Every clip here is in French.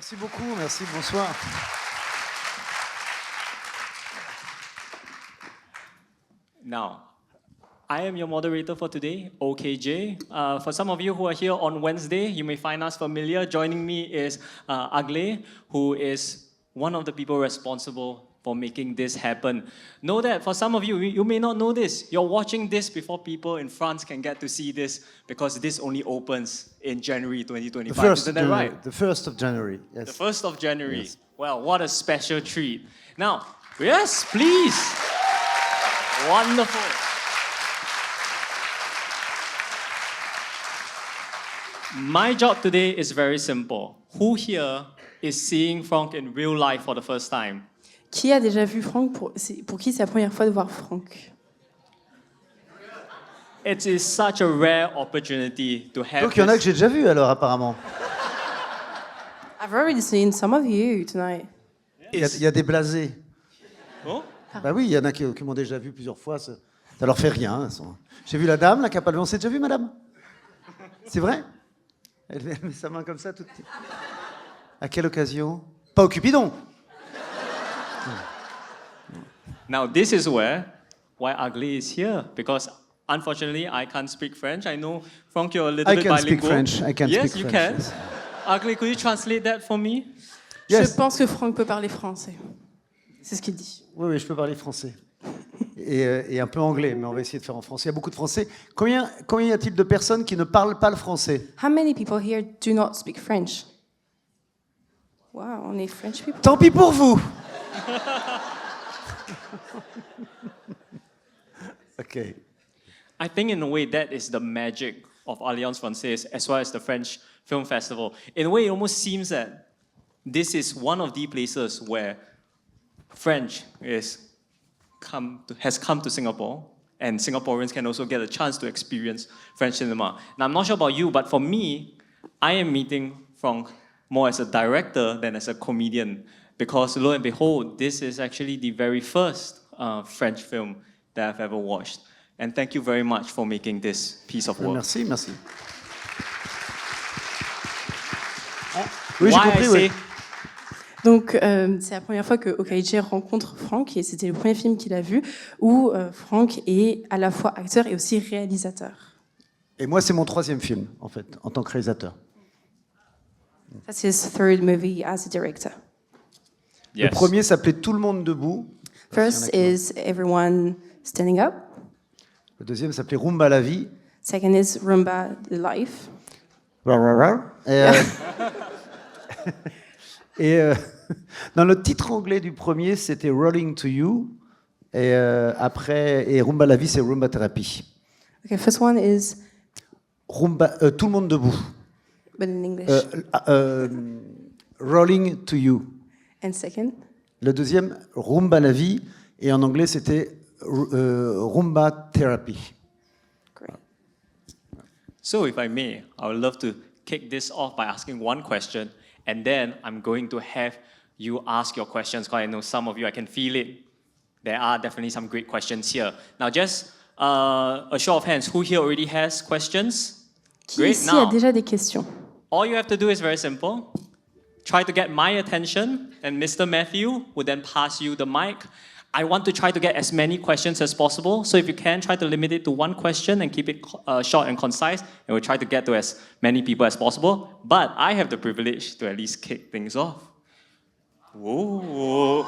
Merci beaucoup, merci, bonsoir. Now, I am your moderator for today, OKJ. For some of you who are here on Wednesday, you may find us familiar. Joining me is Agle, who is one of the people responsible for making this happen. Know that for some of you, you may not know this. You're watching this before people in France can get to see this because this only opens in January 2025. Isn't that right? The 1st of January, yes. The 1st of January. Yes. Well, what a special treat. Now, yes, please. Wonderful. My job today is very simple. Who here is seeing Franck in real life for the first time? Qui a déjà vu Franck pour qui c'est la première fois de voir Franck? It is such a rare opportunity to have. Donc il y en a que j'ai déjà vu alors apparemment. I've already seen some of you tonight. Il y a des blasés. Oh? Bah oui, il y en a qui m'ont déjà vu plusieurs fois. Ça leur fait rien. J'ai vu la dame, la qui a pas levé. On s'est déjà vu, madame? C'est vrai? Elle met sa main comme ça, toute petite. À quelle occasion? Pas au Cupidon. Now this is why Ugly is here, because unfortunately I can't speak French. I know, Franck, you're a little bit bilingual. I can yes, speak you French. can. Yes. Ugly, could you translate that for me? Yes. Je pense que Franck peut parler français. C'est ce qu'il dit. Oui, je peux parler français. Et un peu anglais, mais on va essayer de faire en français. Il y a beaucoup de Français. Combien y a-t-il de personnes qui ne parlent pas le français? How many people here do not speak French? Wow, on est French people. Tant pis pour vous. Okay. I think in a way that is the magic of Alliance Française as well as the French Film Festival. In a way, it almost seems that this is one of the places where French has come to Singapore, and Singaporeans can also get a chance to experience French cinema. Now, I'm not sure about you, but for me, I am meeting Franck more as a director than as a comedian, because lo and behold, this is actually the very first French film that I've ever watched. And thank you very much for making this piece of work. Merci. Oui, j'ai compris, oui. Donc, c'est la première fois que OKJ rencontre Franck, et c'était le premier film qu'il a vu, où Franck est à la fois acteur et aussi réalisateur. Et moi, c'est mon 3e film, en fait, en tant que réalisateur. That's his third movie as a director. Yes. Le premier s'appelait Tout le monde debout. First is Everyone Standing Up. Le deuxième s'appelait Rumba la vie. Second is Rumba the Life. Et dans le titre anglais du premier, c'était Rolling to You. Et Rumba la vie, c'est Rumba Therapy. Okay, first one is Tout le monde debout. but in English. Rolling to You. And second? Le deuxième, Rumba la vie. Et en anglais, c'était Rumba Therapy. Great. So if I may, I would love to kick this off by asking one question, and then I'm going to have you ask your questions, because I know some of you, I can feel it. There are definitely some great questions here. Now just a show of hands, who here already has questions? Qui Great. ici a Now, déjà des questions? all you have to do is very simple. Try to get my attention, and Mr. Matthew will then pass you the mic. I want to try to get as many questions as possible, so if you can, try to limit it to one question and keep it short and concise, and we'll try to get to as many people as possible. But I have the privilege to at least kick things off. Whoa.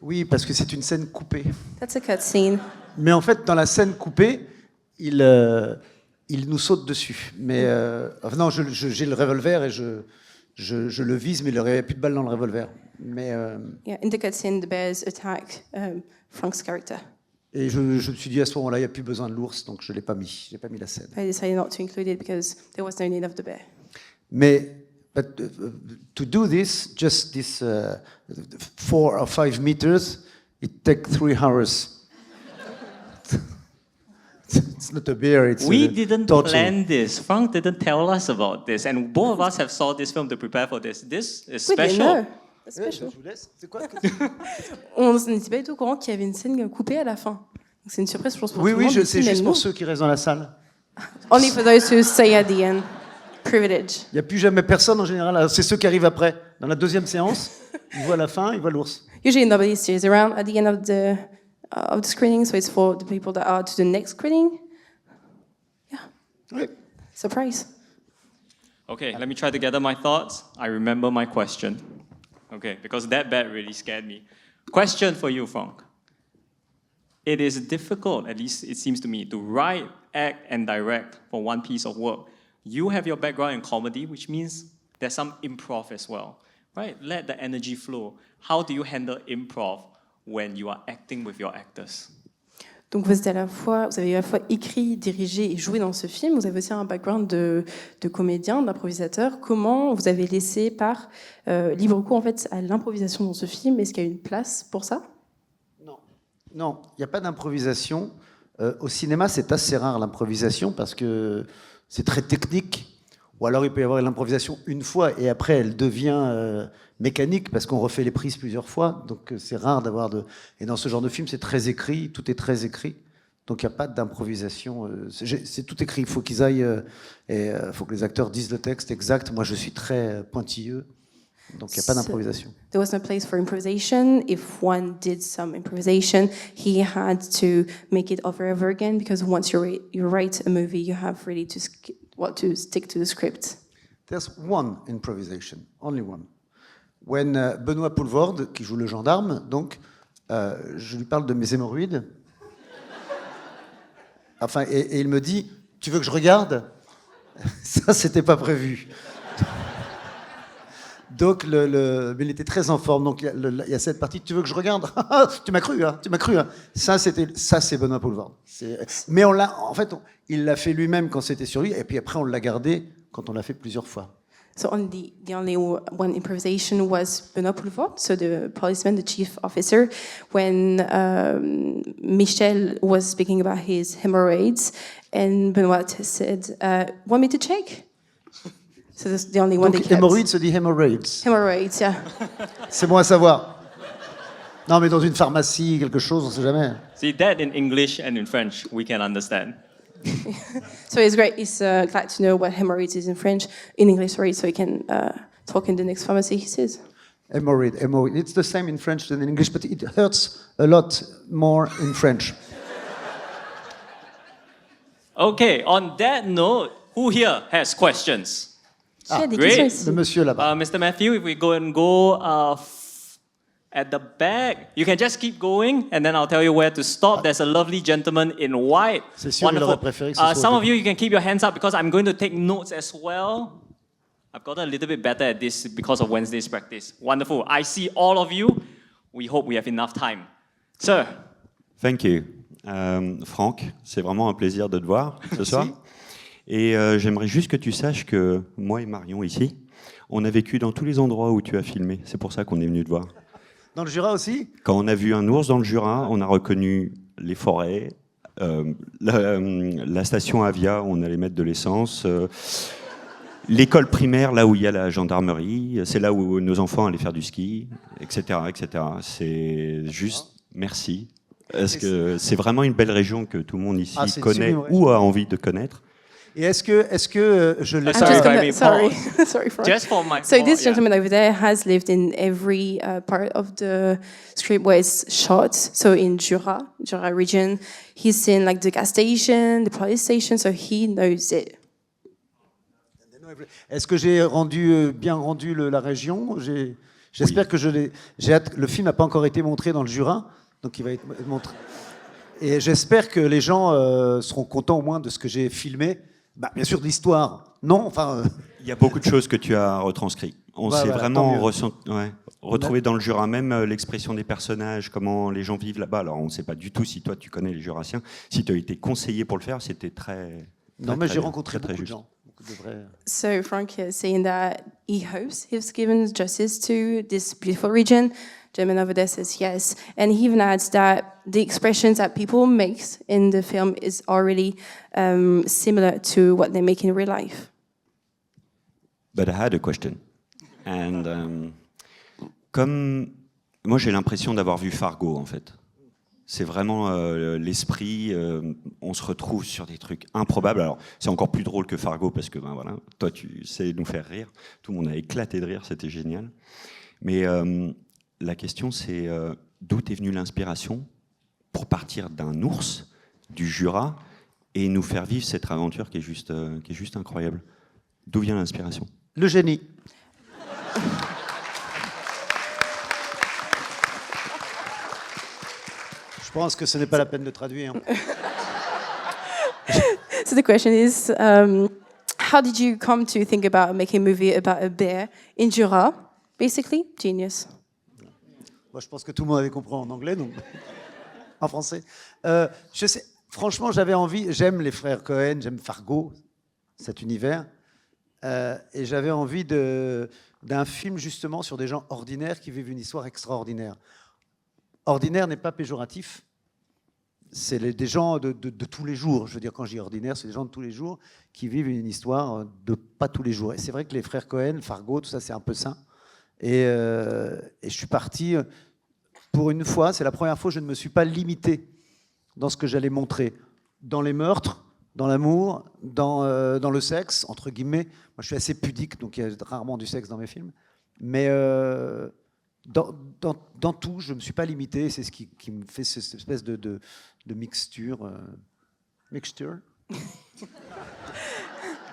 Oui, parce que c'est une scène coupée. That's a cutscene. Mais en fait, dans la scène coupée, il nous saute dessus. Mais non, j'ai le revolver et je le vise, mais il n'aurait plus de balles dans le revolver. Mais, Yeah, in the cutscene, the bears attack Frank's character. et je me suis dit à ce moment-là, il n'y a plus besoin de l'ours, donc je ne l'ai pas mis. Je n'ai pas mis la scène. I decided not to include it because there was no need of the bear. Mais to do this, just this 4 or 5 meters, it takes 3 hours. It's not a bear, it's We a didn't turtle. plan this. Frank didn't tell us about this, and both of us have saw this film to prepare for this. This is We didn't special. know. That's special. Je vous laisse. C'est quoi On n'était pas du tout au courant qu'il y avait une scène coupée à la fin. Donc c'est une surprise, je pense, pour Oui, tout le monde. c'est ici, juste même pour nous. ceux qui restent dans la salle. Only for those who stay at the end. Privilege. Il n'y a plus jamais personne en général. Alors, c'est ceux qui arrivent après. Dans la deuxième séance, ils voient la fin, ils voient l'ours. Usually nobody stays around at the end of the screening, so it's for the people that are to the next screening. Yeah. Oui. Surprise. Okay, let me try to gather my thoughts. I remember my question. Okay, because that bet really scared me. Question for you, Franck. It is difficult, at least it seems to me, to write, act, and direct for one piece of work. You have your background in comedy, which means there's some improv as well, right? Let the energy flow. How do you handle improv when you are acting with your actors? Donc vous avez à la fois écrit, dirigé et joué dans ce film. Vous avez aussi un background de comédien, d'improvisateur. Comment vous avez laissé libre cours en fait à l'improvisation dans ce film? Est-ce qu'il y a une place pour ça? Non, il n'y a pas d'improvisation. Au cinéma, c'est assez rare l'improvisation parce que c'est très technique. Ou alors il peut y avoir l'improvisation une fois et après elle devient mécanique parce qu'on refait les prises plusieurs fois. Donc c'est rare d'avoir de... Et dans ce genre de film, c'est très écrit, tout est très écrit. Donc il n'y a pas d'improvisation. C'est tout écrit. Il faut qu'ils aillent... Il faut que les acteurs disent le texte exact. Moi, je suis très pointilleux. Donc il n'y a pas d'improvisation. There was no place for improvisation. If one did some improvisation, he had to make it over and over again because once you write a movie, you have really to stick to the script. There's one improvisation, only one. When Benoît Poulvorde, qui joue le gendarme, donc, je lui parle de mes hémorroïdes. Enfin, et il me dit, tu veux que je regarde? Ça, c'était pas prévu. Donc, mais il était très en forme. Donc, il y a cette partie, tu veux que je regarde? Tu m'as cru, hein? Tu m'as cru, hein? Ça, c'est Benoît Poulvorde. Mais il l'a fait lui-même quand c'était sur lui, et puis après, on l'a gardé quand on l'a fait plusieurs fois. So the only one improvisation was Benoît Poulvorde, so the policeman, the chief officer, when Michel was speaking about his hemorrhoids, and Benoît said, "Want me to check?" So that's the only one they Donc, kept. hémorroïdes se dit hemorrhoids. Hemorrhoids, yeah. C'est bon à savoir. Non, mais dans une pharmacie, quelque chose, on ne sait jamais. See, that in English and in French, we can understand. So it's great. It's glad to know what hemorrhoids is in French, in English, sorry, so he can talk in the next pharmacy he says. Hemorrhoid. It's the same in French than in English, but it hurts a lot more in French. Okay, on that note, who here has questions? Il y a des great. questions ici. Le monsieur là-bas. Mr. Matthew, if we go at the back, you can just keep going, and then I'll tell you where to stop. There's a lovely gentleman in white. C'est sûr, il aurait préféré que ce soit Some of you can keep your hands up because I'm going to take notes as well. I've gotten a little bit better at this because of Wednesday's practice. Wonderful. I see all of you. We hope we have enough time. Sir. Thank you. Franck, c'est vraiment un plaisir de te voir ce soir. Et j'aimerais juste que tu saches que moi et Marion ici, on a vécu dans tous les endroits où tu as filmé. C'est pour ça qu'on est venu te voir. Dans le Jura aussi? Quand on a vu un ours dans le Jura, on a reconnu les forêts, la station Avia où on allait mettre de l'essence, l'école primaire là où il y a la gendarmerie, c'est là où nos enfants allaient faire du ski, etc., etc. C'est juste merci. Parce que c'est vraiment une belle région que tout le monde ici connaît ou a envie de connaître. Et est-ce que je l'ai Sorry, Frank. Just for my So this gentleman over there has lived in every part of the script where it's shot. So in Jura region, he's seen like the gas station, the police station, so he knows it. Est-ce que j'ai bien rendu la région? J'espère que je l'ai. Le film n'a pas encore été montré dans le Jura, donc il va être montré. Et j'espère que les gens seront contents au moins de ce que j'ai filmé. Bah, bien sûr, de l'histoire. Non, enfin. Il y a beaucoup de choses que tu as retranscrites. On s'est vraiment retrouvé dans le Jura, même l'expression des personnages, comment les gens vivent là-bas. Alors, on ne sait pas du tout si toi, tu connais les Jurassiens. Si tu as été conseillé pour le faire, c'était très. Non, mais j'ai rencontré beaucoup de gens. So Frank is saying that he hopes he's given justice to this beautiful region. Gentleman over there says yes, and he even adds that the expressions that people make in the film is already similar to what they make in real life. But I had a question, and comme moi j'ai l'impression d'avoir vu Fargo en fait. C'est vraiment l'esprit. On se retrouve sur des trucs improbables. Alors, c'est encore plus drôle que Fargo parce que, ben voilà, toi, tu sais nous faire rire. Tout le monde a éclaté de rire, c'était génial. Mais la question, c'est d'où est venue l'inspiration pour partir d'un ours du Jura et nous faire vivre cette aventure qui est juste incroyable. D'où vient l'inspiration? Le génie. Je pense que ce n'est pas la peine de traduire. So the question is, how did you come to think about making a movie about a bear in Jura? Basically, genius. Moi, je pense que tout le monde avait compris en anglais, donc en français. Je sais, franchement, j'avais envie. J'aime les frères Cohen, j'aime Fargo, cet univers, et j'avais envie d'un film justement sur des gens ordinaires qui vivent une histoire extraordinaire. Ordinaire n'est pas péjoratif. C'est des gens de tous les jours. Je veux dire, quand je dis ordinaire, c'est des gens de tous les jours qui vivent une histoire de pas tous les jours. Et c'est vrai que les frères Cohen, Fargo, tout ça, c'est un peu ça. Et je suis parti, pour une fois, c'est la première fois que je ne me suis pas limité dans ce que j'allais montrer. Dans les meurtres, dans l'amour, dans le sexe, entre guillemets. Moi, je suis assez pudique, donc il y a rarement du sexe dans mes films. Mais dans tout, je ne me suis pas limité. C'est ce qui me fait cette espèce de mixture. Mixture.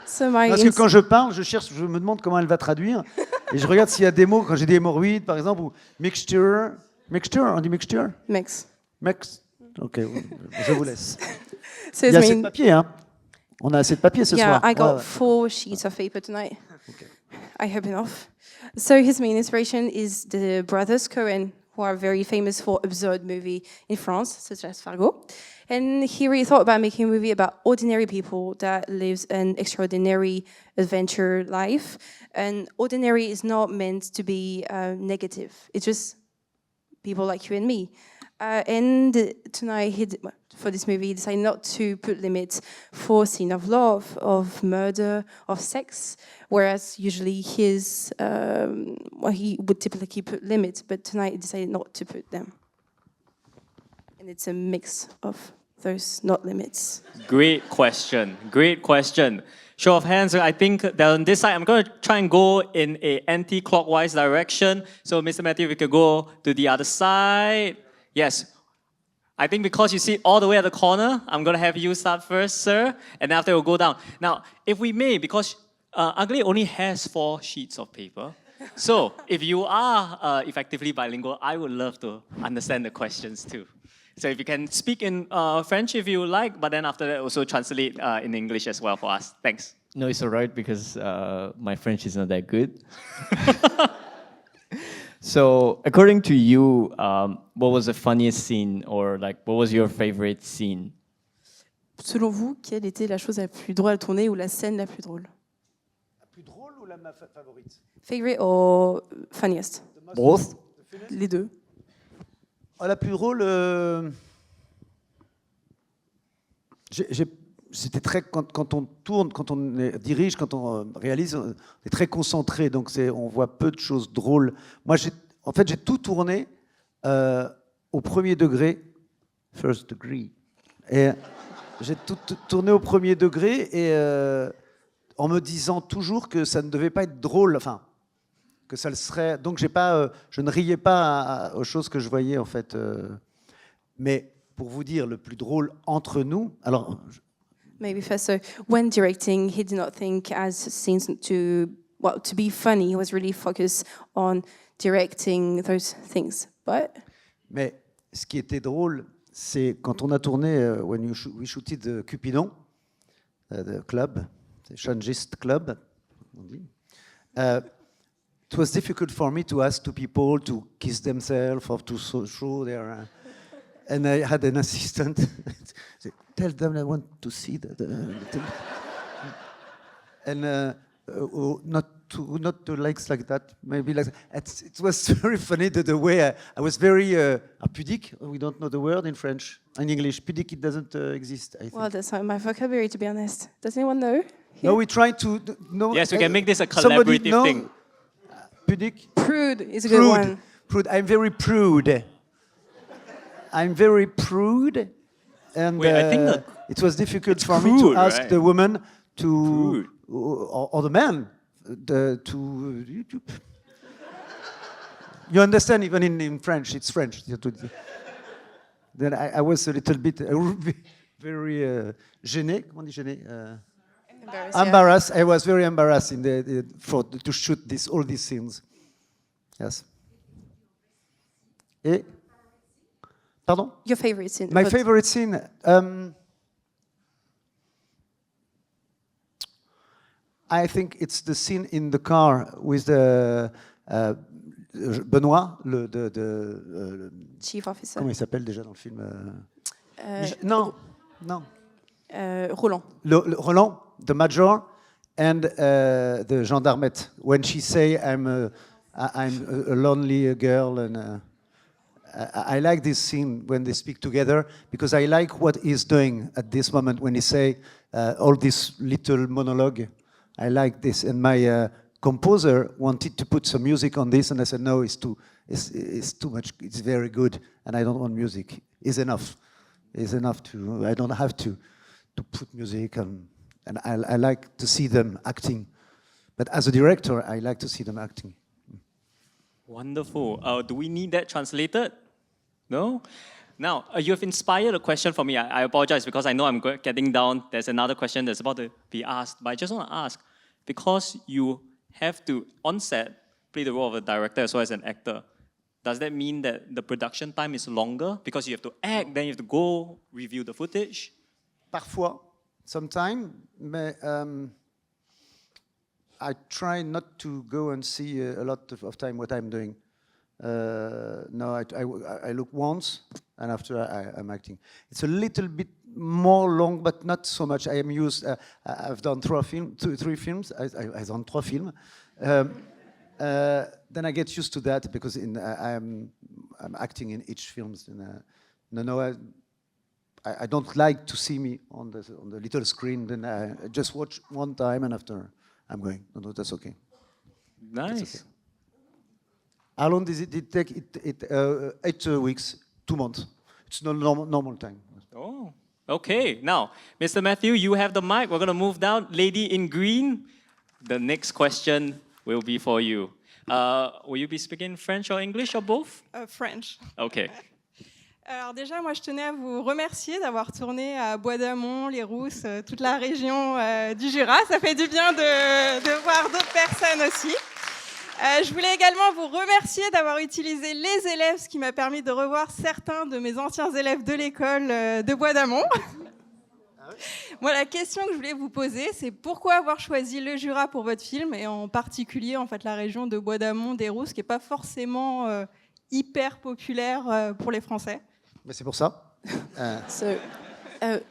Parce que quand je parle, je me demande comment elle va traduire. Et je regarde s'il y a des mots, quand j'ai des hémorroïdes, par exemple, ou mixture. Mixture, on dit mixture? Mix. Mix. Ok, je vous laisse. So Il y a assez de papier, hein? On a assez de papier ce soir. Yeah, I got 4 sheets of paper tonight. Okay. I hope enough. So his main inspiration is the brothers Cohen, who are very famous for absurd movie in France, such as Fargo. And he really thought about making a movie about ordinary people that lives an extraordinary adventure life. And ordinary is not meant to be negative. It's just people like you and me. And tonight, for this movie, he decided not to put limits for scene of love, of murder, of sex, whereas usually he would typically put limits, but tonight he decided not to put them. And it's a mix of those not limits. Great question. Great question. Show of hands. I think that on this side, I'm going to try and go in a anti-clockwise direction. So, Mr. Matthew, we could go to the other side. Yes. I think because you sit all the way at the corner, I'm going to have you start first, sir, and after we'll go down. Now, if we may, because Ugly only has 4 sheets of paper, so if you are effectively bilingual, I would love to understand the questions too. So if you can speak in French if you like, but then after that also translate in English as well for us. Thanks. No, it's all right because my French is not that good. So, according to you, what was the funniest scene, or like, what was your favorite scene? Selon vous, quelle était la chose la plus drôle à tourner ou la scène la plus drôle? La plus drôle ou ma favorite? Favorite or funniest? Both. Les deux. Oh, la plus drôle, c'était très quand on tourne, quand on dirige, quand on réalise, on est très concentré, donc on voit peu de choses drôles. Moi, en fait, j'ai tout tourné au premier degré, first degree, et j'ai tout tourné au premier degré et en me disant toujours que ça ne devait pas être drôle, enfin que ça le serait. Donc je ne riais pas aux choses que je voyais en fait. Mais pour vous dire, le plus drôle entre nous, alors. Maybe first, so when directing, he did not think as scenes to be funny. He was really focused on directing those things. Mais ce qui était drôle, c'est quand on a tourné when we shooted Cupidon, the club, the Changist club. On dit. It was difficult for me to ask two people to kiss themselves or to show their. And I had an assistant. Tell them I want to see the and not to likes like that. Maybe like it was very funny the way I was very pudique. We don't know the word in French. In English, pudique it doesn't exist. I think. Well, that's not my vocabulary, to be honest. Does anyone know? Here? No, we try to know. Yes, we can make this a collaborative thing. Pudique. Prude is a good one. Prude. I'm very prude. I'm very prude, and Wait, I think it was difficult for me crude, to ask right? the woman to, Crude. or the man, to. You understand? Even in French, it's French. Then I was a little bit very gêné. Comment on dit gêné? Embarrassed. I was very embarrassed to shoot all these scenes. Yes. Et pardon? Your favorite scene? My favorite scene. I think it's the scene in the car with the Benoît, Chief officer. comment il s'appelle déjà dans le film? Non. Roland. Roland, the major, and the gendarmette. When she say, I'm a lonely girl, and I like this scene when they speak together because I like what he's doing at this moment when he say all this little monologue. I like this, and my composer wanted to put some music on this, and I said no, it's too much. It's very good, and I don't want music. It's enough. It's enough to. I don't have to put music on. And I like to see them acting. But as a director, I like to see them acting. Wonderful. Do we need that translated? No? Now, you have inspired a question for me. I apologize because I know I'm getting down. There's another question that's about to be asked. But I just want to ask, because you have to, on set, play the role of a director as well as an actor, does that mean that the production time is longer? Because you have to act, then you have to go review the footage? Parfois, sometimes, but I try not to go and see a lot of time what I'm doing. No, I look once, and after I'm acting. It's a little bit more long, but not so much. I am used. I've done three films. I've done 3 films. Then I get used to that because I'm acting in each film. I don't like to see me on the little screen. Then I just watch one time, and after I'm going. No, that's okay. Nice. That's okay. How long did it take? 8 weeks, 2 months. It's not normal time. Oh, okay. Now, Mr. Matthew, you have the mic. We're going to move down. Lady in green, the next question will be for you. Will you be speaking French or English or both? French. Okay. Alors déjà, moi, je tenais à vous remercier d'avoir tourné à Bois d'Amont, les Rousses, toute la région du Jura. Ça fait du bien de voir d'autres personnes aussi. Je voulais également vous remercier d'avoir utilisé les élèves, ce qui m'a permis de revoir certains de mes anciens élèves de l'école de Bois d'Amont. Moi, la question que je voulais vous poser, c'est pourquoi avoir choisi le Jura pour votre film, et en particulier en fait, la région de Bois d'Amont, des Rousses, qui n'est pas forcément hyper populaire pour les Français. Mais c'est pour ça. So,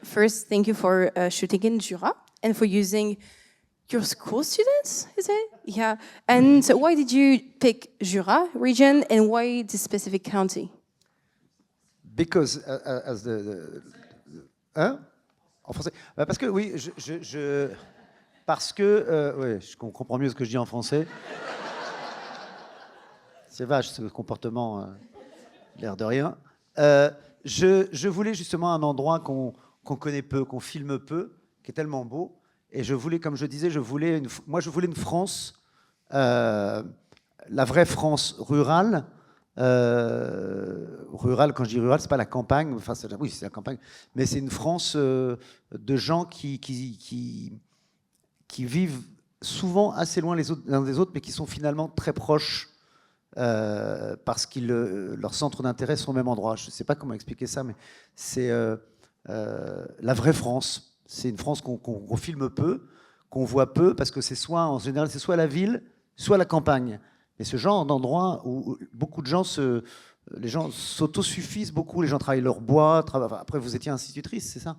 first, thank you for shooting in Jura and for using your school students, is it? Yeah. And so why did you pick Jura region and why this specific county? Because as hein? En français. Parce que oui, parce que ouais, je comprends mieux ce que je dis en français. C'est vache ce comportement, l'air de rien. Je voulais justement un endroit qu'on connaît peu, qu'on filme peu, qui est tellement beau. Et je voulais, comme je disais, je voulais une France, la vraie France rurale. Rurale, quand je dis rurale, c'est pas la campagne. Enfin, oui, c'est la campagne, mais c'est une France de gens qui vivent souvent assez loin les uns des autres, mais qui sont finalement très proches. Parce que leurs centres d'intérêt sont au même endroit. Je ne sais pas comment expliquer ça, mais c'est la vraie France. C'est une France qu'on filme peu, qu'on voit peu, parce que en général, c'est soit la ville, soit la campagne. Mais ce genre d'endroit où beaucoup de gens les gens s'autosuffisent beaucoup, les gens travaillent leur bois. Après, vous étiez institutrice, c'est ça?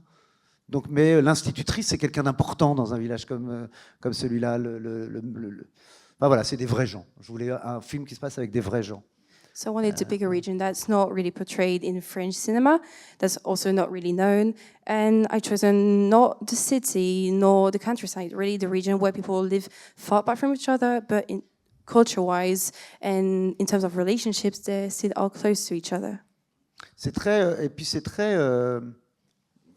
Donc, mais l'institutrice, c'est quelqu'un d'important dans un village comme celui-là. Enfin, voilà, c'est des vrais gens. Je voulais un film qui se passe avec des vrais gens. So I wanted to pick a region that's not really portrayed in French cinema, that's also not really known. And I chosen not the city, nor the countryside, really the region where people live far apart from each other, but in culture-wise and in terms of relationships, they're still all close to each other. C'est très, et puis c'est très.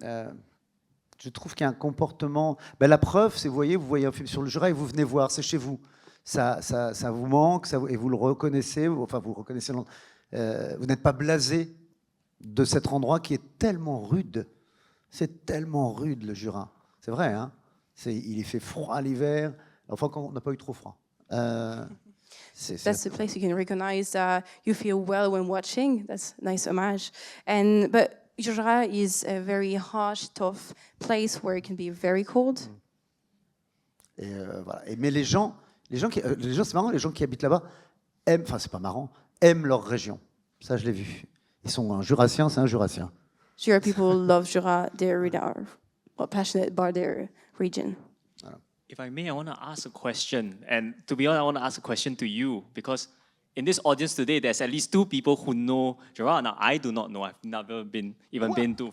Je trouve qu'il y a un comportement. Ben, la preuve, c'est vous voyez un film sur le Jura et vous venez voir, c'est chez vous. Ça vous manque, et vous le reconnaissez. Enfin, vous reconnaissez. Vous n'êtes pas blasé de cet endroit qui est tellement rude. C'est tellement rude le Jura. C'est vrai, hein. Il fait froid l'hiver. Enfin, on n'a pas eu trop froid. That's the place you can recognize that you feel well when watching. That's a nice homage. But Jura is a very harsh, tough place where it can be very cold. Et voilà. Mais les gens, c'est marrant, les gens qui habitent là-bas aiment, enfin c'est pas marrant, aiment leur région. Ça, je l'ai vu. Ils sont un Jurassien, c'est un Jurassien. Jura people love Jura. They really are passionate about their region. If I may, I want to ask a question. And to be honest, I want to ask a question to you because in this audience today, there's at least 2 people who know Jura. Now, I do not know. I've never been to.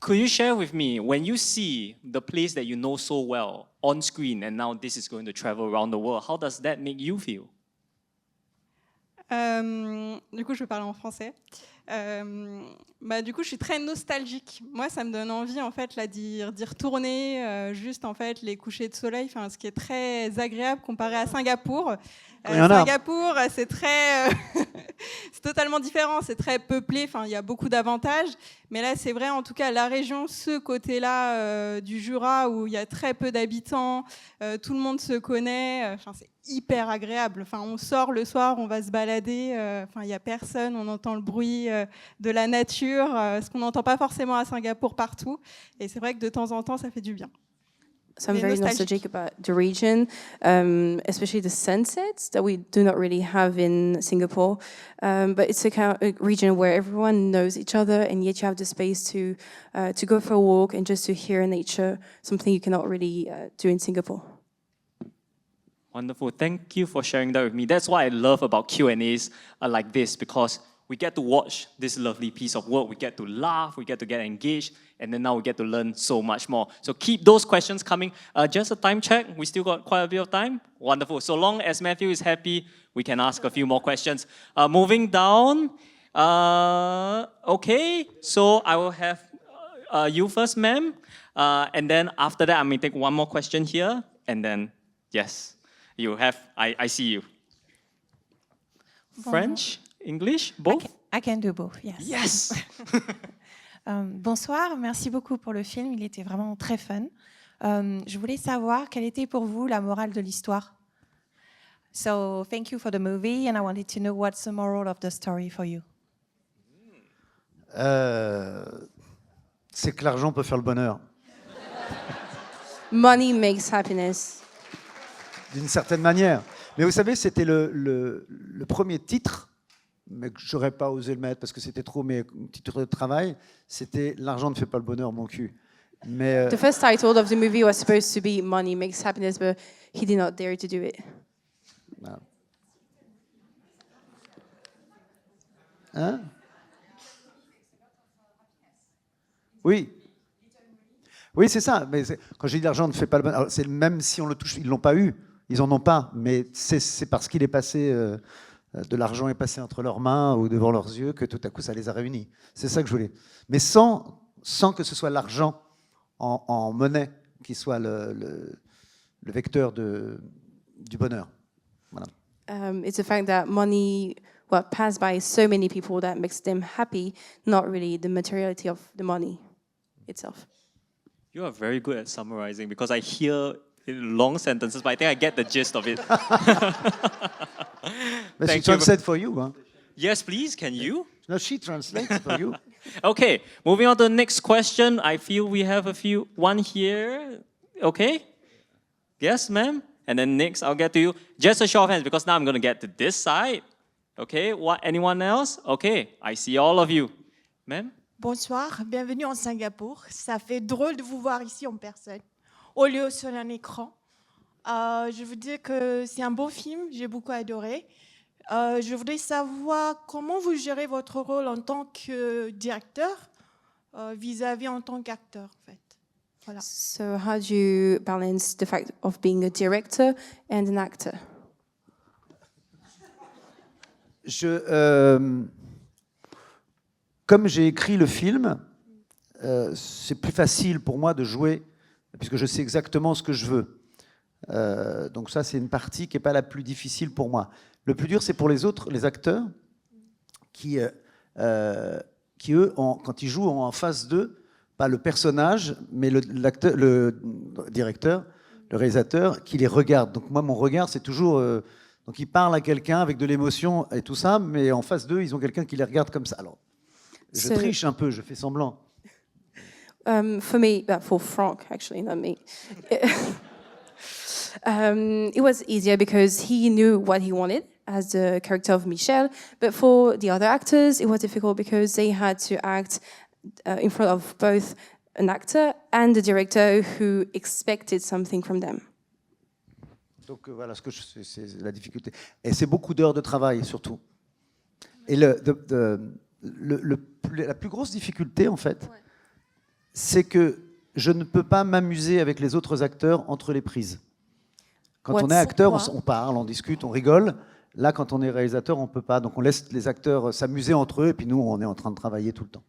Could you share with me, when you see the place that you know so well on screen and now this is going to travel around the world, how does that make you feel? Du coup, je vais parler en français. Du coup, je suis très nostalgique. Moi, ça me donne envie, en fait, là, d'y retourner, juste, en fait, les couchers de soleil, ce qui est très agréable comparé à Singapour. Singapour, c'est très... c'est totalement différent, c'est très peuplé, il y a beaucoup d'avantages. Mais là, c'est vrai, en tout cas, la région, ce côté-là du Jura, où il y a très peu d'habitants, tout le monde se connaît, c'est hyper agréable. On sort le soir, on va se balader, il n'y a personne, on entend le bruit de la nature, ce qu'on n'entend pas forcément à Singapour partout. Et c'est vrai que de temps en temps, ça fait du bien. So I'm very nostalgic about the region, especially the sunsets that we do not really have in Singapore. But it's a region where everyone knows each other, and yet you have the space to go for a walk and just to hear nature, something you cannot really do in Singapore. Wonderful. Thank you for sharing that with me. That's what I love about Q&As like this, because we get to watch this lovely piece of work. We get to laugh, we get to get engaged, and then now we get to learn so much more. So keep those questions coming. Just a time check. We still got quite a bit of time. Wonderful. So long as Matthew is happy, we can ask a few more questions. Moving down. Okay. So I will have you first, ma'am. And then after that, I may take one more question here. And then, yes, you have, I see you. French? English, both? I can do both, yes. Yes! Bonsoir, merci beaucoup pour le film, il était vraiment très fun. Je voulais savoir quelle était pour vous la morale de l'histoire. So, thank you for the movie, and I wanted to know what's the moral of the story for you. C'est que l'argent peut faire le bonheur. Money makes happiness. D'une certaine manière. Mais vous savez, c'était le premier titre, mais que j'aurais pas osé le mettre parce que c'était trop mes titres de travail. C'était l'argent ne fait pas le bonheur, mon cul. Mais The first title of the movie was supposed to be Money Makes Happiness, but he did not dare to do it. Voilà. Hein? Oui. Oui, c'est ça. Mais quand j'ai dit l'argent ne fait pas le bonheur, c'est même si on le touche, ils l'ont pas eu. Ils en ont pas, mais c'est parce qu'il est passé, de l'argent est passé entre leurs mains ou devant leurs yeux que tout à coup ça les a réunis. C'est ça que je voulais. Mais sans que ce soit l'argent en monnaie qui soit le vecteur du bonheur. Voilà. It's the fact that money passed by so many people that makes them happy, not really the materiality of the money itself. You are very good at summarizing because I hear long sentences, but I think I get the gist of it. She translates for you. Huh? Yes, please, can you? No, she translates for you. Okay, moving on to the next question. I feel we have one here. Okay? Yes, ma'am? And then next, I'll get to you. Just a show of hands, because now I'm going to get to this side. Okay, anyone else? Okay, I see all of you. Ma'am? Bonsoir, bienvenue en Singapour. Ça fait drôle de vous voir ici en personne, au lieu sur un écran. Je veux dire que c'est un beau film, j'ai beaucoup adoré. Je voudrais savoir comment vous gérez votre rôle en tant que directeur vis-à-vis en tant qu'acteur, en fait. Voilà. So how do you balance the fact of being a director and an actor? Comme j'ai écrit le film, c'est plus facile pour moi de jouer, puisque je sais exactement ce que je veux. Donc ça, c'est une partie qui n'est pas la plus difficile pour moi. Le plus dur, c'est pour les autres, les acteurs, qui eux, quand ils jouent, ont en face d'eux, pas le personnage, mais le directeur, le réalisateur, qui les regarde. Donc moi, mon regard, c'est toujours... donc ils parlent à quelqu'un avec de l'émotion et tout ça, mais en face d'eux, ils ont quelqu'un qui les regarde comme ça. Alors, je triche un peu, je fais semblant. For me, for Franck, actually, not me. It was easier because he knew what he wanted as the character of Michel, but for the other actors, it was difficult because they had to act in front of both an actor and the director who expected something from them. Donc voilà, c'est la difficulté. Et c'est beaucoup d'heures de travail, surtout. Et la plus grosse difficulté, en fait, c'est que je ne peux pas m'amuser avec les autres acteurs entre les prises. Quand on est acteur, on parle, on discute, on rigole. Là, quand on est réalisateur, on ne peut pas. Donc on laisse les acteurs s'amuser entre eux, et puis nous, on est en train de travailler tout le temps.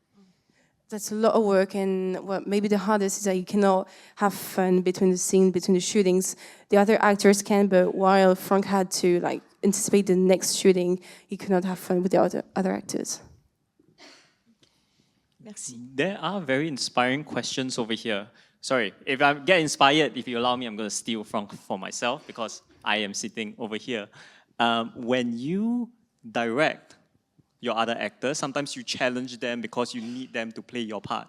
That's a lot of work, and what maybe the hardest is that you cannot have fun between the scenes, between the shootings. The other actors can, but while Franck had to anticipate the next shooting, he could not have fun with the other actors. Merci. There are very inspiring questions over here. Sorry, if I get inspired, if you allow me, I'm going to steal for myself because I am sitting over here. When you direct your other actors, sometimes you challenge them because you need them to play your part.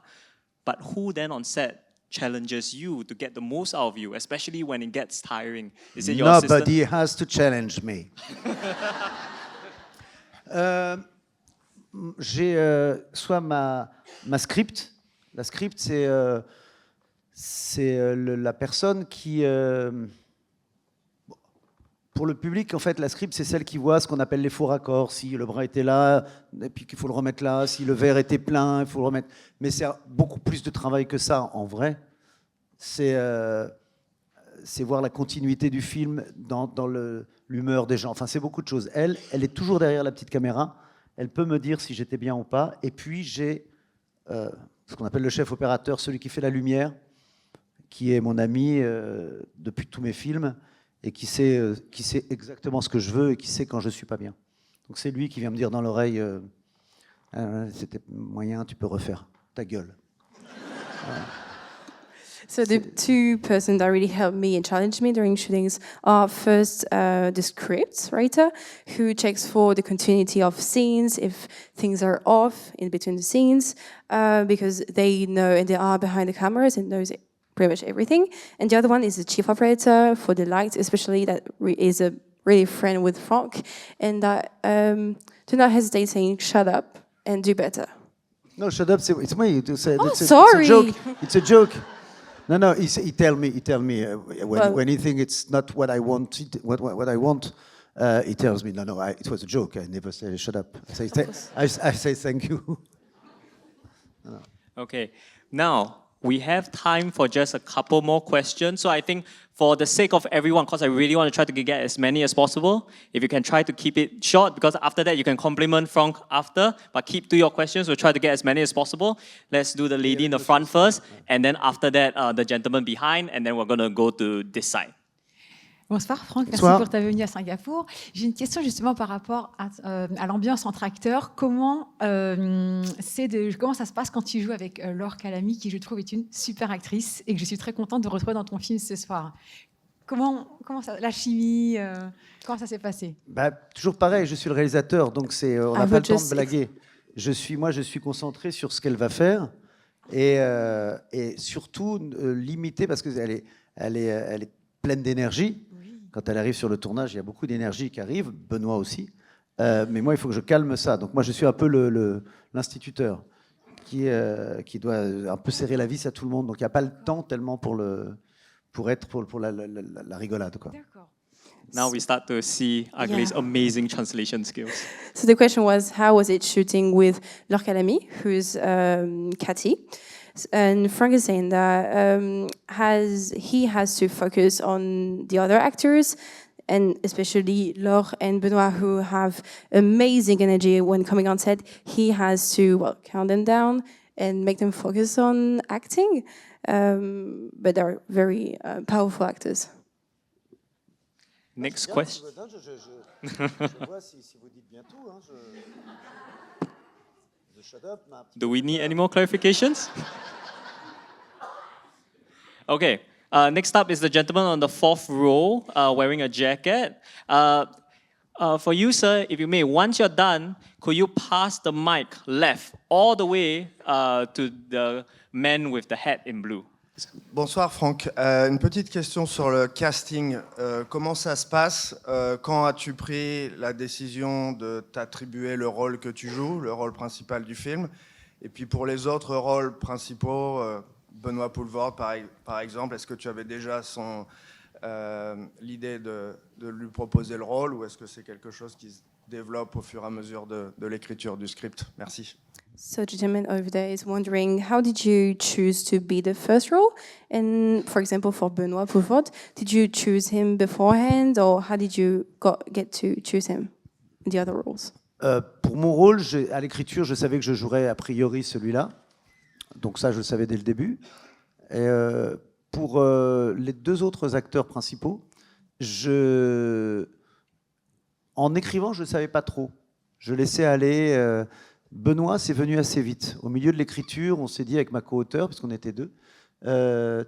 But who then on set challenges you to get the most out of you, especially when it gets tiring? Is it your Nobody assistant? has to challenge me. J'ai soit ma script. La script, c'est la personne qui... pour le public, en fait, la script, c'est celle qui voit ce qu'on appelle les faux raccords. Si le bras était là, et puis qu'il faut le remettre là. Si le verre était plein, il faut le remettre. Mais c'est beaucoup plus de travail que ça, en vrai. C'est voir la continuité du film dans l'humeur des gens. Enfin, c'est beaucoup de choses. Elle est toujours derrière la petite caméra. Elle peut me dire si j'étais bien ou pas. Et puis, j'ai ce qu'on appelle le chef opérateur, celui qui fait la lumière, qui est mon ami depuis tous mes films et qui sait exactement ce que je veux et qui sait quand je ne suis pas bien. Donc c'est lui qui vient me dire dans l'oreille c'était moyen, tu peux refaire ta gueule. So the two persons that really helped me and challenged me during shootings are first the script writer, who checks for the continuity of scenes, if things are off in between the scenes, because they know and they are behind the cameras and knows pretty much everything. And the other one is the chief operator for the lights, especially that is a really friend with Franck, and that do not hesitate saying shut up and do better. No, shut up, it's me. Sorry. It's a joke. No, he tell me when he thinks it's not what I want, he tells me, no, it was a joke. I never say shut up. I say thank you. Okay, now we have time for just a couple more questions. So I think for the sake of everyone, because I really want to try to get as many as possible, if you can try to keep it short, because after that you can compliment Franck after, but keep to your questions. We'll try to get as many as possible. Let's do the lady in the front first, and then after that, the gentleman behind, and then we're going to go to this side. Bonsoir Franck, merci pour ta venue à Singapour. J'ai une question justement par rapport à l'ambiance entre acteurs. Comment ça se passe quand tu joues avec Laure Calamy, qui je trouve est une super actrice et que je suis très contente de retrouver dans ton film ce soir. Comment ça, la chimie, comment ça s'est passé? Toujours pareil, je suis le réalisateur, donc on n'a pas le temps de blaguer. Je suis concentré sur ce qu'elle va faire et surtout limité parce qu'elle est pleine d'énergie. Quand elle arrive sur le tournage, il y a beaucoup d'énergie qui arrive, Benoît aussi. Mais moi, il faut que je calme ça. Donc moi, je suis un peu l'instituteur qui doit un peu serrer la vis à tout le monde. Donc il n'y a pas le temps tellement pour la rigolade, quoi. D'accord. Now we start to see Ugly's amazing translation skills. So the question was, how was it shooting with Laure Calamy, who's Cathy? And Franck is saying that he has to focus on the other actors and especially Laure and Benoit, who have amazing energy when coming on set. He has to calm them down and make them focus on acting, but they're very powerful actors. Next question. Je vois si vous dites bien tout. Shut up, Do we need any more clarifications? Okay. Next up is the gentleman on the fourth row wearing a jacket. For you, sir, if you may, once you're done, could you pass the mic left all the way to the man with the hat in blue? Bonsoir Franck. Une petite question sur le casting. Comment ça se passe? Quand as-tu pris la décision de t'attribuer le rôle que tu joues, le rôle principal du film? Et puis pour les autres rôles principaux, Benoît Poelvoorde par exemple, est-ce que tu avais déjà l'idée de lui proposer le rôle, ou est-ce que c'est quelque chose qui se développe au fur et à mesure de l'écriture du script? Merci. So the gentleman over there is wondering, how did you choose to be the first role? And for example, for Benoît Poelvoorde, did you choose him beforehand, or how did you get to choose him in the other roles? Pour mon rôle, à l'écriture, je savais que je jouerais a priori celui-là. Donc ça, je le savais dès le début. Et pour les deux autres acteurs principaux, en écrivant, je ne savais pas trop. Je laissais aller... Benoît, c'est venu assez vite. Au milieu de l'écriture, on s'est dit avec ma co-auteure, puisqu'on était deux,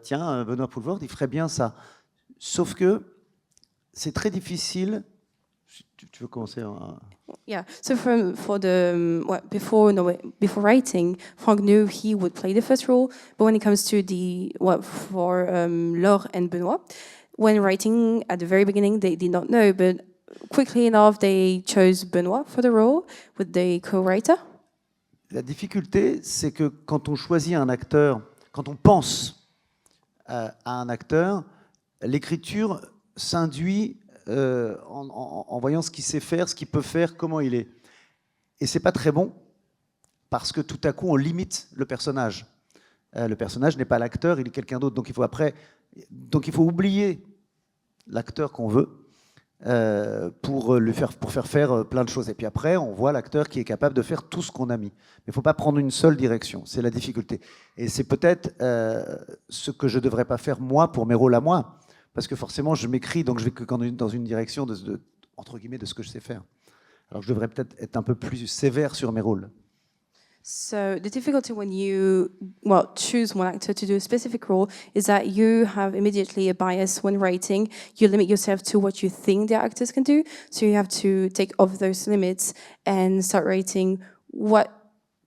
tiens, Benoît Poelvoorde, il ferait bien ça. Sauf que c'est très difficile. Tu veux commencer Yeah. So before writing, Franck knew he would play the first role, but when it comes to for Laure and Benoît, when writing at the very beginning, they did not know, but quickly enough, they chose Benoît for the role with the co-writer. La difficulté, c'est que quand on choisit un acteur, quand on pense à un acteur, l'écriture s'induit en voyant ce qu'il sait faire, ce qu'il peut faire, comment il est. Et c'est pas très bon, parce que tout à coup, on limite le personnage. Le personnage n'est pas l'acteur, il est quelqu'un d'autre. Donc il faut oublier l'acteur qu'on veut pour faire plein de choses. Et puis après, on voit l'acteur qui est capable de faire tout ce qu'on a mis. Mais il ne faut pas prendre une seule direction, c'est la difficulté. Et c'est peut-être ce que je ne devrais pas faire moi pour mes rôles à moi, parce que forcément, je m'écris, donc je vais que dans une direction entre guillemets, de ce que je sais faire. Alors je devrais peut-être être un peu plus sévère sur mes rôles. So the difficulty when you choose one actor to do a specific role is that you have immediately a bias when writing. You limit yourself to what you think the actors can do. So you have to take off those limits and start writing what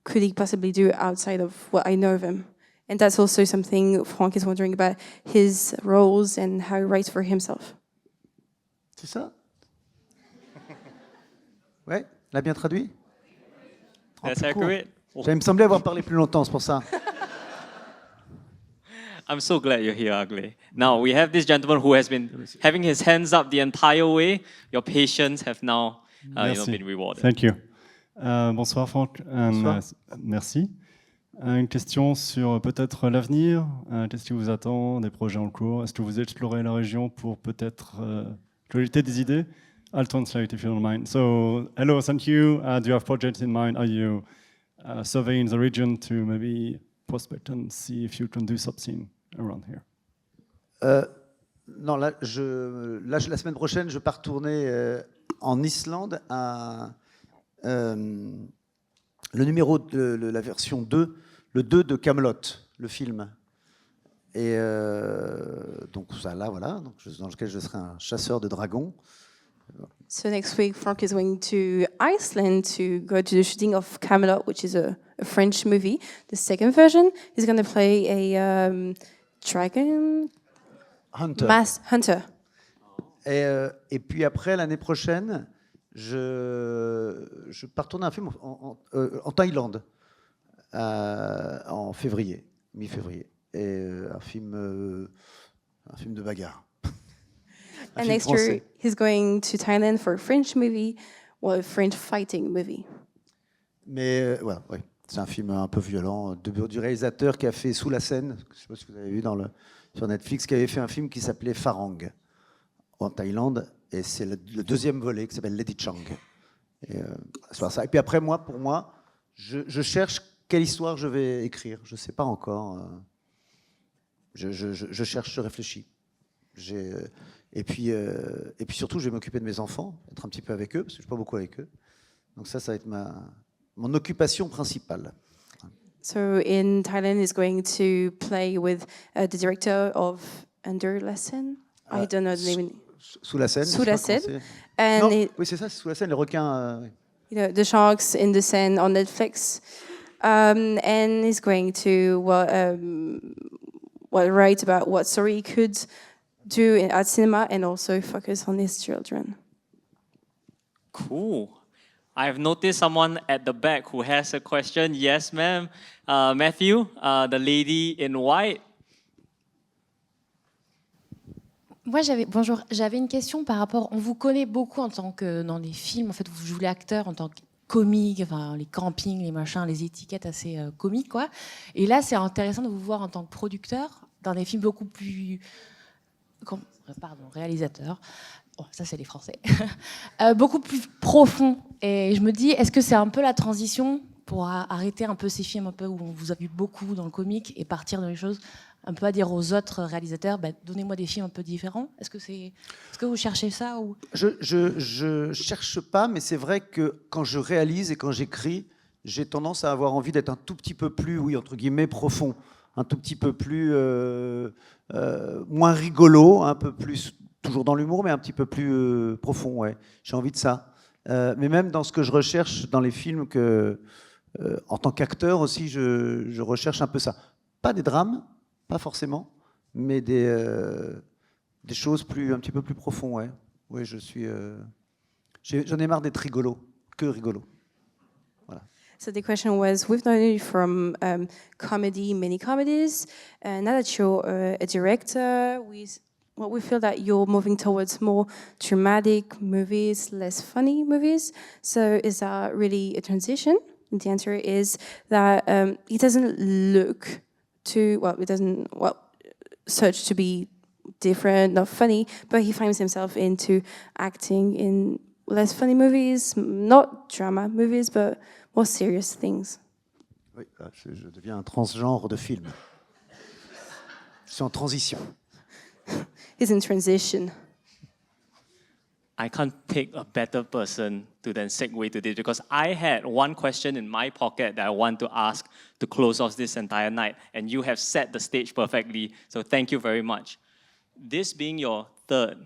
could he possibly do outside of what I know of him. And that's also something Franck is wondering about his roles and how he writes for himself. C'est ça? Ouais, l'a bien traduit? That's accurate. Il me semblait avoir parlé plus longtemps, c'est pour ça. I'm so glad you're here, Ugly. Now, we have this gentleman who has been having his hands up the entire way. Your patience have now been rewarded. Thank you. Bonsoir, Franck. Bonsoir. Merci. Une question sur peut-être l'avenir. Qu'est-ce qui vous attend, des projets en cours? Est-ce que vous explorez la région pour peut-être clarité des idées? I'll translate if you don't mind. So, hello, thank you. Do you have projects in mind? Are you surveying the region to maybe prospect and see if you can do something around here? Non, là, la semaine prochaine, je pars tourner en Islande le numéro de la version 2, le 2 de Camelot, le film. Et donc ça, là, voilà, donc, dans lequel je serai un chasseur de dragons. So next week, Franck is going to Iceland to go to the shooting of Camelot, which is a French movie. The second version, he's going to play a dragon hunter. Et puis après, l'année prochaine, je pars tourner un film en Thaïlande, en février, mi-février. Et un film de bagarre. And next year, he's going to Thailand for a French movie, a French fighting movie. Mais voilà, ouais. C'est un film un peu violent du réalisateur qui a fait Sous la Seine, je ne sais pas si vous avez vu sur Netflix, qui avait fait un film qui s'appelait Farang en Thaïlande. Et c'est le deuxième volet qui s'appelle Lady Chang. Et, ça. Et puis après, pour moi, je cherche quelle histoire je vais écrire. Je ne sais pas encore. Je cherche, je réfléchis. Et puis surtout, je vais m'occuper de mes enfants, être un petit peu avec eux, parce que je ne suis pas beaucoup avec eux. Donc ça va être mon occupation principale. So in Thailand, he's going to play with the director of Under Lesson. I don't know the name. Sous la scène. Sous la scène. Oui, c'est ça, c'est sous la scène, les requins. Oui. You know, the Sharks in the Seine on Netflix. And he's going to write about what story he could do at cinema and also focus on his children. Cool. I've noticed someone at the back who has a question. Yes, ma'am. Matthew, the lady in white. Moi, j'avais une question par rapport. On vous connaît beaucoup en tant que dans les films. En fait, vous jouez l'acteur en tant que comique, enfin les campings, les machins, les étiquettes assez comiques, quoi. Et là, c'est intéressant de vous voir en tant que producteur dans des films beaucoup plus, réalisateur. Oh, ça, c'est les Français. Beaucoup plus profond. Et je me dis, est-ce que c'est un peu la transition pour arrêter un peu ces films un peu où on vous a vu beaucoup dans le comique et partir dans les choses, un peu à dire aux autres réalisateurs, donnez-moi des films un peu différents. Est-ce que vous cherchez ça ou... Je cherche pas, mais c'est vrai que quand je réalise et quand j'écris, j'ai tendance à avoir envie d'être un tout petit peu plus, oui, entre guillemets, profond, un tout petit peu plus moins rigolo, un peu plus toujours dans l'humour, mais un petit peu plus profond. Ouais, j'ai envie de ça. Mais même dans ce que je recherche dans les films, en tant qu'acteur aussi, je recherche un peu ça. Pas des drames, pas forcément, mais des choses un petit peu plus profondes. Ouais. Oui, j'en ai marre d'être rigolo, que rigolo. Voilà. So the question was, we've known you from comedy, many comedies, and now that you're a director, we feel that you're moving towards more dramatic movies, less funny movies. So is that really a transition? And the answer is that it doesn't look search to be different, not funny, but he finds himself into acting in less funny movies, not drama movies, but more serious things. Oui, je deviens un transgenre de film. Je suis en transition. He's in transition. I can't pick a better person to then segue to this because I had one question in my pocket that I want to ask to close off this entire night, and you have set the stage perfectly, so thank you very much. This being your third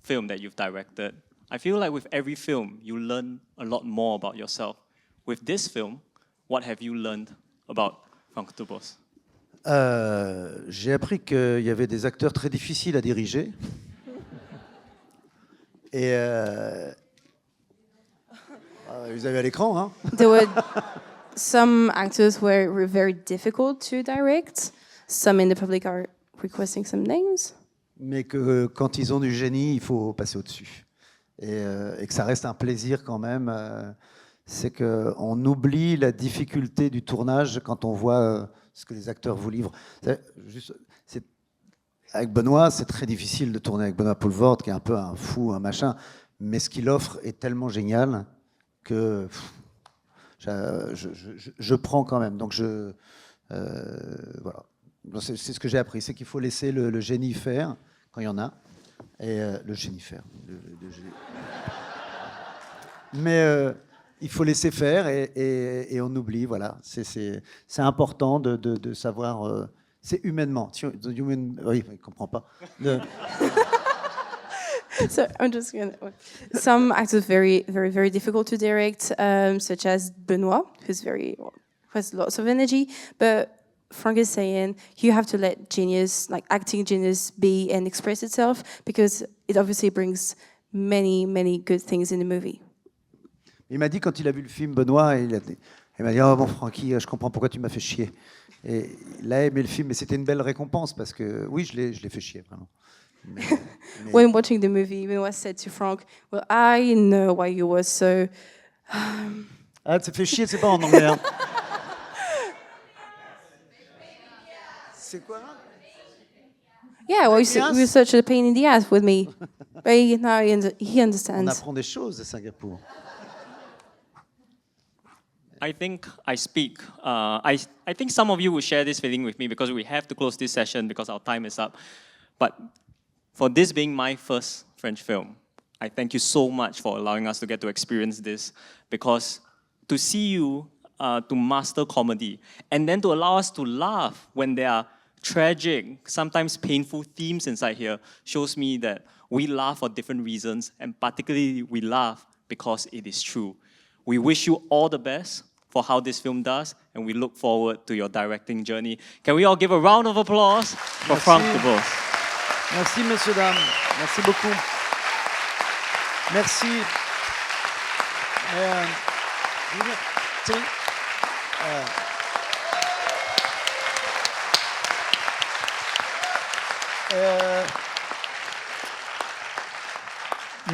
film that you've directed, I feel like with every film, you learn a lot more about yourself. With this film, what have you learned about Franck Dubosc? J'ai appris qu'il y avait des acteurs très difficiles à diriger. Et vous avez à l'écran, hein? There were some actors were very difficult to direct. Some in the public are requesting some names. Mais que quand ils ont du génie, il faut passer au-dessus. Et que ça reste un plaisir quand même. C'est qu'on oublie la difficulté du tournage quand on voit ce que les acteurs vous livrent. Avec Benoît, c'est très difficile de tourner avec Benoît Poelvoort, qui est un peu un fou, un machin. Mais ce qu'il offre est tellement génial que je prends quand même. Donc voilà. C'est ce que j'ai appris, c'est qu'il faut laisser le génie faire quand il y en a. Et le génie faire. Mais il faut laisser faire et on oublie. Voilà. C'est important de savoir. C'est humainement. Oui, il ne comprend pas. So I'm just going to... Some actors very, very, very difficult to direct, such as Benoit, who has lots of energy. But Franck is saying you have to let genius, like acting genius, be and express itself because it obviously brings many, many good things in the movie. Il m'a dit quand il a vu le film, Benoît, il m'a dit « Oh bon, Francky, je comprends pourquoi tu m'as fait chier ». Et il a aimé le film, mais c'était une belle récompense parce que oui, je l'ai fait chier vraiment. Mais... When watching the movie, Benoit said to Franck, "Well, I know why you were so." Ah, tu fais chier, c'est pas en anglais. Hein. C'est quoi? Yeah, well, you were such a pain in the ass with me. But now he On understands. apprend des choses à Singapour. I think I speak. I think some of you will share this feeling with me because we have to close this session because our time is up. But for this being my first French film, I thank you so much for allowing us to get to experience this, because to see you to master comedy and then to allow us to laugh when there are tragic, sometimes painful themes inside here shows me that we laugh for different reasons, and particularly we laugh because it is true. We wish you all the best for how this film does, and we look forward to your directing journey. Can we all give a round of applause for Franck Dubosc? Merci, messieurs, dames. Merci beaucoup. Merci.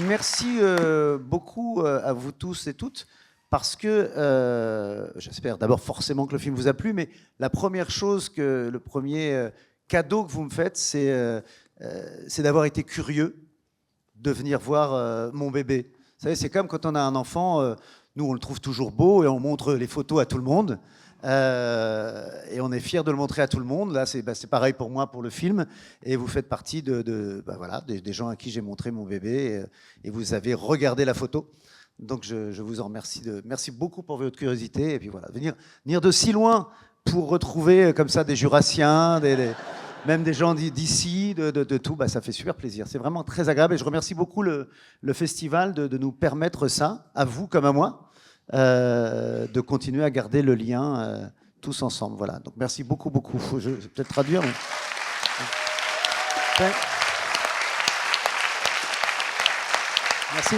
Merci beaucoup à vous tous et toutes, parce que j'espère d'abord forcément que le film vous a plu, mais la première chose, le premier cadeau que vous me faites, c'est d'avoir été curieux de venir voir mon bébé. Vous savez, c'est comme quand on a un enfant, nous on le trouve toujours beau et on montre les photos à tout le monde. Et on est fiers de le montrer à tout le monde. Là, c'est pareil pour moi, pour le film. Et vous faites partie des gens à qui j'ai montré mon bébé. Et vous avez regardé la photo. Donc, je vous en remercie. Merci beaucoup pour votre curiosité. Et puis voilà, venir de si loin pour retrouver comme ça des Jurassiens, même des gens d'ici, de tout, ça fait super plaisir. C'est vraiment très agréable. Et je remercie beaucoup le festival de nous permettre ça, à vous comme à moi. De continuer à garder le lien tous ensemble. Voilà. Donc merci beaucoup, beaucoup. Je vais peut-être traduire. Mais... Merci.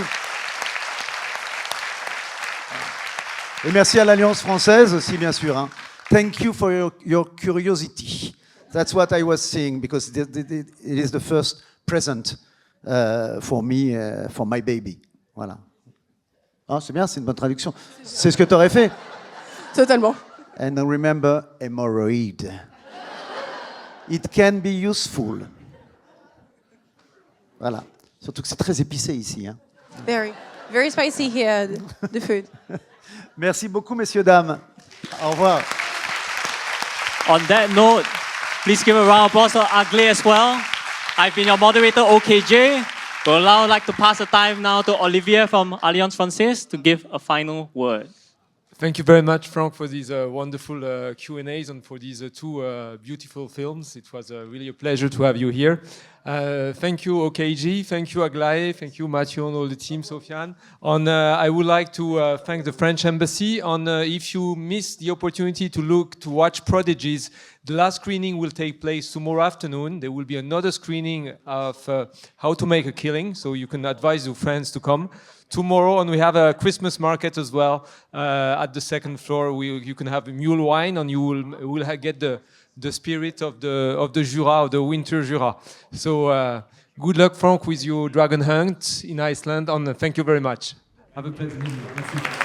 Et merci à l'Alliance française aussi, bien sûr. Hein. Thank you for your curiosity. That's what I was saying, because it is the first present for me, for my baby. Voilà. Ah, c'est bien, c'est une bonne traduction. C'est ce que tu aurais fait. Totalement. And remember, hemorrhoid. It can be useful. Voilà. Surtout que c'est très épicé ici. Hein. Very spicy here, the food. Merci beaucoup, messieurs, dames. Au revoir. On that note, please give a round of applause to Ugly as well. I've been your moderator, OKJ. We'll now like to pass the time now to Olivier from Alliance Française to give a final word. Thank you very much, Franck, for these wonderful Q&As and for these two beautiful films. It was really a pleasure to have you here. Thank you, OKG. Thank you, Aglaé. Thank you, Mathieu, and all the team, Sofiane. I would like to thank the French Embassy. If you missed the opportunity to watch Prodigies, the last screening will take place tomorrow afternoon. There will be another screening of How to Make a Killing, so you can advise your friends to come tomorrow. And we have a Christmas market as well at the second floor. You can have mule wine, and you will get the spirit of the Jura, of the winter Jura. So good luck, Franck, with your dragon hunt in Iceland, and thank you very much. Have a pleasant evening. Merci.